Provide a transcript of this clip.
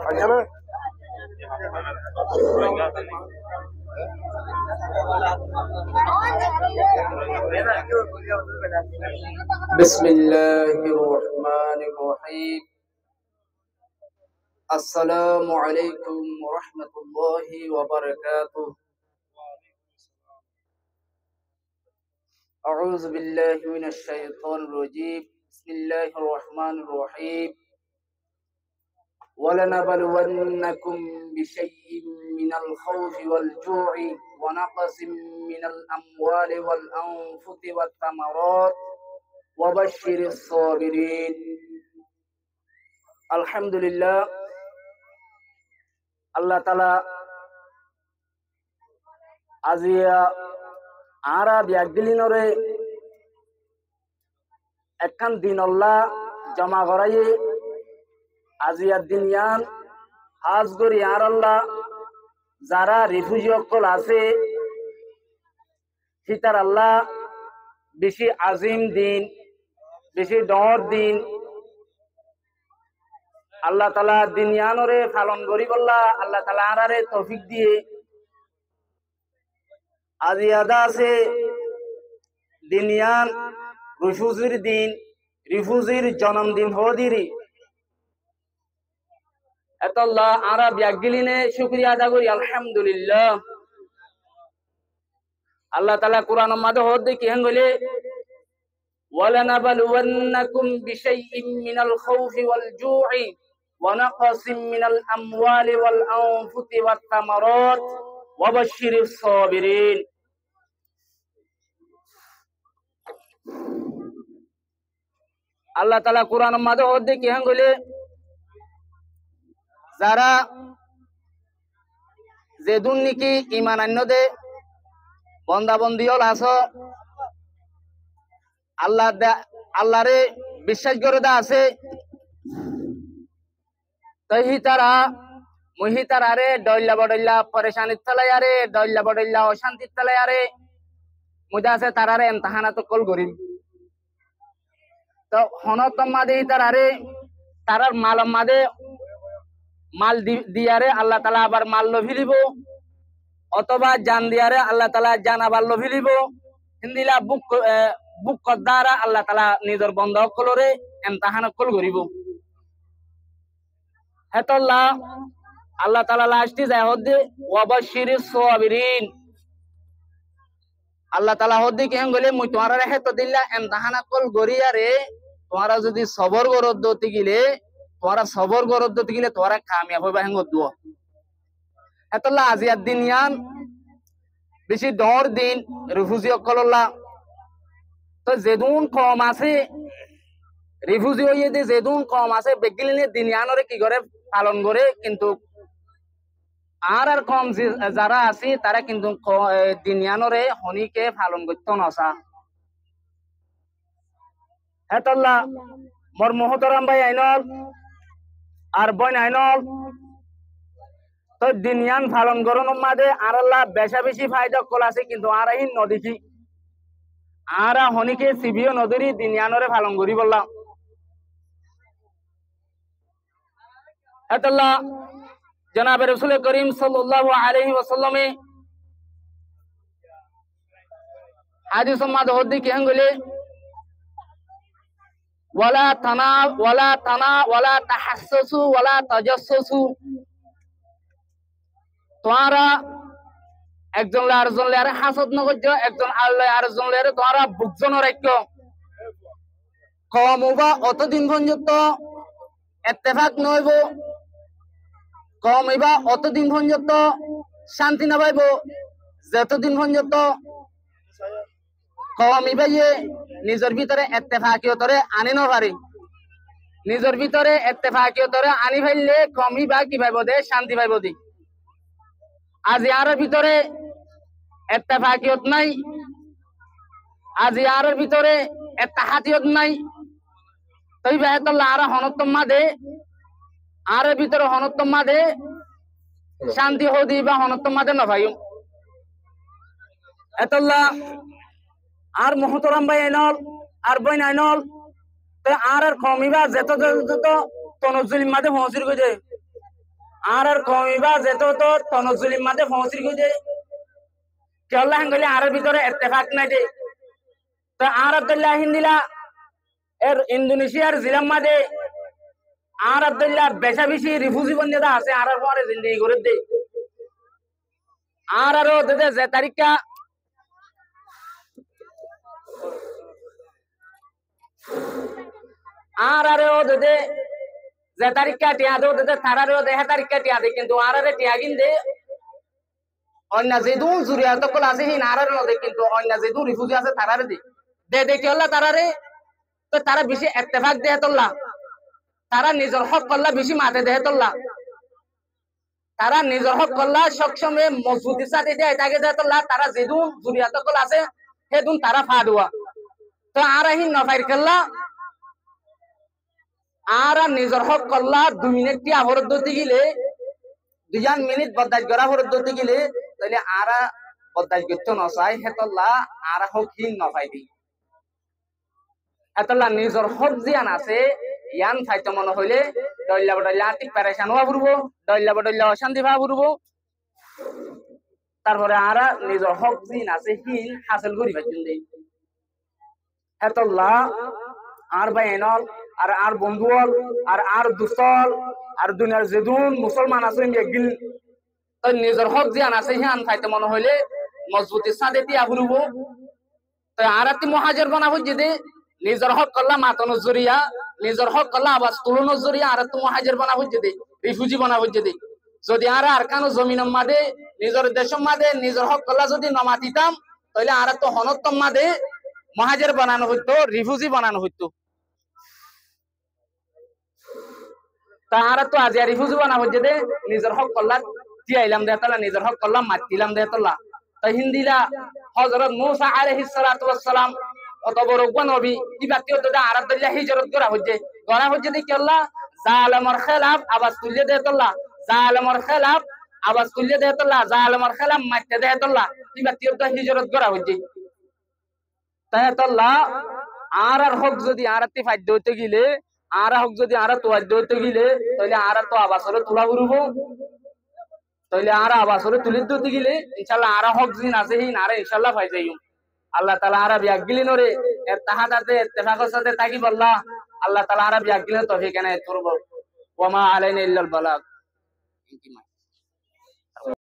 بسم الله الرحمن الرحيم. السلام عليكم ورحمة الله وبركاته. أعوذ بالله من الشيطان الرجيم. بسم الله الرحمن الرحيم. ولنبلونكم بشيء من الخوف والجوع ونقص من الأموال والأنفس والثمرات وبشر الصابرين. الحمد لله. الله تعالى আজিয়া আরা বিয়াগদিলিনরে একখান দিন আল্লাহ জমা করাই আজিয়ার দিন ইয়ান হাজ করি আর আল্লাহ যারা রিফিউজি অকল আছে সিতার আল্লাহ বেশি আজিম দিন বেশি ডর দিন আল্লাহ তাআলা দিন ইয়ানরে পালন করি বল্লা আল্লাহ তাআলা আরারে তৌফিক দিয়ে আজি আদা আছে দিন ইয়ান রিফিউজির জন্মদিন হদিরি এত আল্লাহ আরা বিয়াগিলিনে শুকরিয়া আদা করি আলহামদুলিল্লাহ। আল্লাহ তাআলা কোরআন মাঝে হদ কি হঙ্গলে ওয়ালানাবালুওয়ান্নাকুম বিশাইইম মিনাল খাউফি ওয়াল জু'i ওয়া নাকসিম মিনাল আমওয়ালি ওয়াল আনফুসি ওয়াত তামারাত ওয়া বাশশিরিস সাবিরিন। আল্লাহ তাআলা কোরআন মাঝে হদ কি হঙ্গলে যারা যেদুন নিকি ইমান আন্যদে বন্দাবন্দি হল আস আল্লাহরে বিশ্বাস করে দা আছে মহিতারারে ডইল্লা বডইল্লা পরেশানির তলাই আরে ডইল্লা বডইল্লা অশান্তির তলাই আরে মুদা আছে তারারে এমতাহানাত কল গরিম তো হনতম মাদে তারারে তারার মালম মাদে মাল দিয়ারে আল্লাহ তাআলা আবার মাল লভিলিব অথবা জান দিয়ারে আল্লাহ তাআলা জান আবার লভিলিব হিন্দিলা বুক কদ্দারা আল্লাহ তাআলা নিজর বন্ধ কলরে ইমতিহান কল করিব হেতল্লাহ আল্লাহ তাআলা লাস্টি যায় হদে ওয়াবাশশিরিস সাবিরিন। আল্লাহ তাআলা হদে কি হঙ্গলে মুই তোমারে হেত দিল্লা ইমতিহান কল গরিয়ারে তোমারা যদি সবর গরদ দতি গিলে তোরা সবর গরদ গিলে তোরা কামিয়াব হইবা হেঙ্গ দুয়া এতলা আজিয়ার দিন ইয়ান বেশি ডর দিন রিফিউজি অকলল্লা তো যেদুন কম আছে রিফিউজি হইয়ে যে যেদুন কম আছে বেগিলিনে দিন ইয়ানরে কি করে পালন করে কিন্তু আর কম যারা আছে তারা কিন্তু দিন ইয়ানরে হনিকে পালন করতে নসা এতলা মোর মহতরাম ভাই আইনল আর বই আইনল তো দিনিয়ান পালন করন মাঝে আর আল্লাহ বেশা বেশি ফায়দা কল আছে কিন্তু আর আইন নদীকি আর হনিকে সিবিও নদীরই দিনিয়ানরে পালন করি বললাম এতল্লাহ জনাবে রাসূল করিম সাল্লাল্লাহু আলাইহি ওয়াসাল্লামে হাদিস মাঝে হদি কি হঙ্গলে ওয়ালা তাহাসসু ওয়ালা তাজাসসু তোমরা একজন আরেকজন লেরে হাসদ নগজ একজন আল্লাহ আরেকজন লেরে তোমরা বুকজন রাখো কম হবা অতদিন পর্যন্ত ইত্তেফাক নইব কম হইবা অতদিন পর্যন্ত শান্তি না পাইব যতদিন পর্যন্ত কম হইবাইয়ে নিজের ভিতরে ইত্তেফাকিয়তরে আনি ন পারি নিজের ভিতরে ইত্তেফাকিয়তরে আনি ফেললে কমই বা কি পাইব দে শান্তি পাইব দি আজ ইয়ার ভিতরে ইত্তেফাকিয়ত নাই আজ ইয়ার ভিতরে ইত্তেহাদিয়ত নাই তই বাহাতুল্লাহ আর হনতম মাদে আর ভিতরে হনতম মাদে শান্তি হদি বা হনতম মাদে ন ভাইও এতল্লাহ আর মহতরাম ভাই আইনল আর বই আইনল তো আর কমিবা যেত তনজুলির মাঝে পৌঁছির গেছে আর কমিবা যেত তো তনজুলির মাঝে পৌঁছি গিয়ে কেল্লা হেঙ্গলি আর ভিতরে ইত্তেফাক নাই দে তো আর আব্দুল্লাহ হিন্দিলা এর ইন্দোনেশিয়ার জিলাম মাঝে আর আব্দুল্লাহ বেশা বেশি রিফিউজি বন্যতা আছে আর পরে জিন্দেগি করে দে আর আরো দেদে যে তারিখটা আর আরো দেদে যে তারিখটা টিয়া দো দেদে তারারও দেহে তারিখটা টিয়া দে কিন্তু আর আরে টিয়া কিনতে অন্য যেদু জুরিয়াত কল আছে হি নারার নদে কিন্তু অন্য যেদু রিফিউজি আছে তারারে দে দে কি হল্লা তারারে তো তারা বেশি ইত্তেফাক দেহে তোল্লা তারা নিজের হক করলা বেশি মাঠে দেহে তোল্লা তারা নিজের হক করলা সবসময় মজবুতির সাথে দেয় তাকে দেহে তোল্লা তারা যেদু জুরিয়াত কল আছে সেদুন তারা ফাড়ুয়া তো আর আহি নফাইর করলা আর নিজের হক করলা 2 মিনিট টি আবরত দিতে গেলে 2 মিনিট বদাজ করা আবরত দিতে গেলে তাহলে আর বদাজ করতে নসাই হেতল্লা আর হক হিন নফাই দি হেতল্লা নিজের হক জিয়ান আছে ইয়ান ফাইতে মনে হইলে দল্লা বদল্লা আর্থিক প্যারেশান হওয়া পড়বো দল্লা বদল্লা অশান্তি ভাব পড়বো তারপরে আর নিজের হক জিন আছে হিন হাসিল করি পাচ্ছেন হেতল্লা আর বাইনল আর বন্ধুল আর দুস্তল আর দুনিয়ার যেদুন মুসলমান আছে একদিন তো নিজের হক জিয়ান আছে হিয়ান খাইতে মনে হইলে মজবুতি সাদে তিয়া ঘুরব তো আর একটি মহাজের বানা হচ্ছে যে নিজের হক করলা মাতানোর জরিয়া নিজের হক করলা আবার তুলনোর জরিয়া আর একটি মহাজের বানা হচ্ছে যে রিফিউজি বানা হচ্ছে যে যদি আর কানো জমিনের মাঝে নিজের দেশের মাঝে নিজের হক করলা যদি নমাতিতাম তাহলে আর তো হনত্তম মাঝে মহাজের বানানো হইতো রিফিউজি বানানো হইতো তাহারা তো আজ রিফিউজি বানা হচ্ছে যে নিজের হক করলা দিয়াইলাম দেহতলা নিজের হক করলাম মাতিলাম দেহতলা তাই হিন্দিলা হযরত মূসা আলাইহিস সালাতু ওয়াস সালাম অত বড় নবী কিবা কেউ তো আরাদুল্লাহ হিজরত করা হচ্ছে যে কেল্লা জালেমর খেলাফ আওয়াজ তুলে দেহতলা জালেমর খেলাফ আওয়াজ তুলে দেহতলা জালেমর খেলাফ মারতে দেহতলা কিবা কেউ তো হিজরত করা হচ্ছে তাহতলা আর হক যদি আরতি ফাদ্য হইতে গেলে আর হক যদি আর তোয়াদ্য হইতে গেলে তাহলে আর তো আবাসরে তোলা ঘুরব তাহলে আর আবাসরে তুলে দিতে গেলে ইনশাআল্লাহ আর হক জিন আছে হি না ইনশাআল্লাহ পাই যাইম আল্লাহ তাআলা আর বিয়াক গিলি নরে ইত্তেহাদাতে ইত্তেফাকের সাথে তাকি বললা আল্লাহ তাআলা আর বিয়াক গিলি তৌফিক এনায়েত করব ওয়া মা আলাইনা ইল্লাল বালাগ